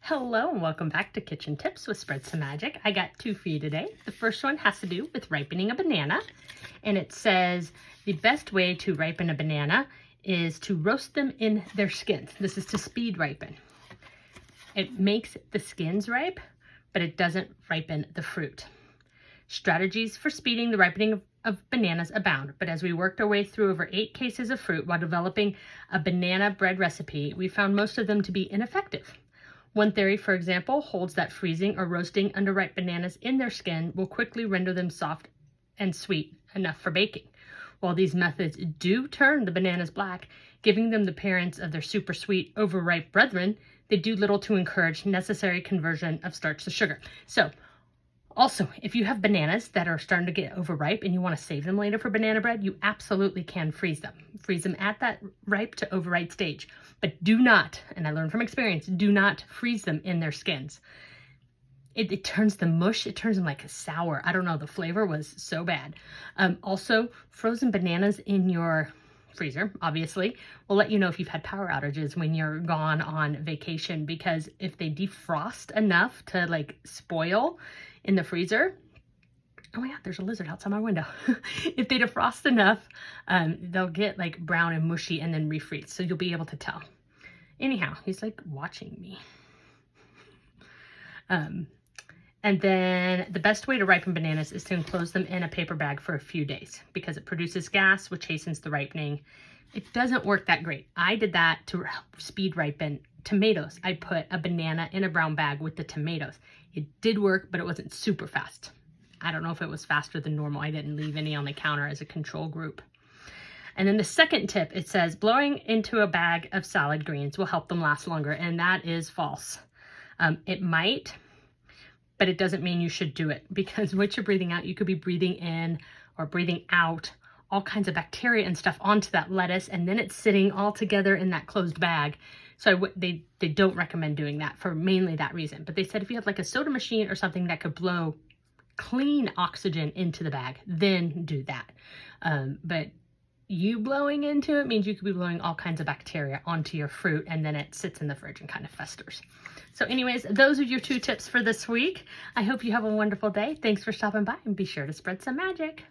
Hello and welcome back to Kitchen Tips with Spread Some Magic. I got two for you today. The first one has to do with ripening a banana, and it says the best way to ripen a banana is to roast them in their skins. This is to speed ripen. It makes the skins ripe, but it doesn't ripen the fruit. Strategies for speeding the ripening of bananas abound, but as we worked our way through over 8 cases of fruit while developing a banana bread recipe, we found most of them to be ineffective. One theory, for example, holds that freezing or roasting underripe bananas in their skin will quickly render them soft and sweet enough for baking. While these methods do turn the bananas black, giving them the appearance of their super sweet, overripe brethren, they do little to encourage necessary conversion of starch to sugar. So, also, if you have bananas that are starting to get overripe and you want to save them later for banana bread, you absolutely can freeze them. Freeze them at that ripe to overripe stage. But do not, and I learned from experience, do not freeze them in their skins. It turns them mush. It turns them like sour. I don't know. The flavor was so bad. Also, frozen bananas in your freezer, obviously, will let you know if you've had power outages when you're gone on vacation, because if they defrost enough to like spoil in the freezer, oh my god, there's a lizard outside my window. If they defrost enough, they'll get like brown and mushy and then refreeze, so you'll be able to tell. Anyhow, he's like watching me. And then the best way to ripen bananas is to enclose them in a paper bag for a few days because it produces gas, which hastens the ripening. It doesn't work that great. I did that to help speed ripen tomatoes. I put a banana in a brown bag with the tomatoes. It did work, but it wasn't super fast. I don't know if it was faster than normal. I didn't leave any on the counter as a control group. And then the second tip, it says blowing into a bag of salad greens will help them last longer, and that is false. It might, but it doesn't mean you should do it, because what you're breathing out, you could be breathing in or breathing out all kinds of bacteria and stuff onto that lettuce, and then it's sitting all together in that closed bag. So they don't recommend doing that for mainly that reason. But they said if you have like a soda machine or something that could blow clean oxygen into the bag, then do that. But you blowing into it means you could be blowing all kinds of bacteria onto your fruit, and then it sits in the fridge and kind of festers. So anyways, those are your 2 tips for this week. I hope you have a wonderful day. Thanks for stopping by, and be sure to spread some magic.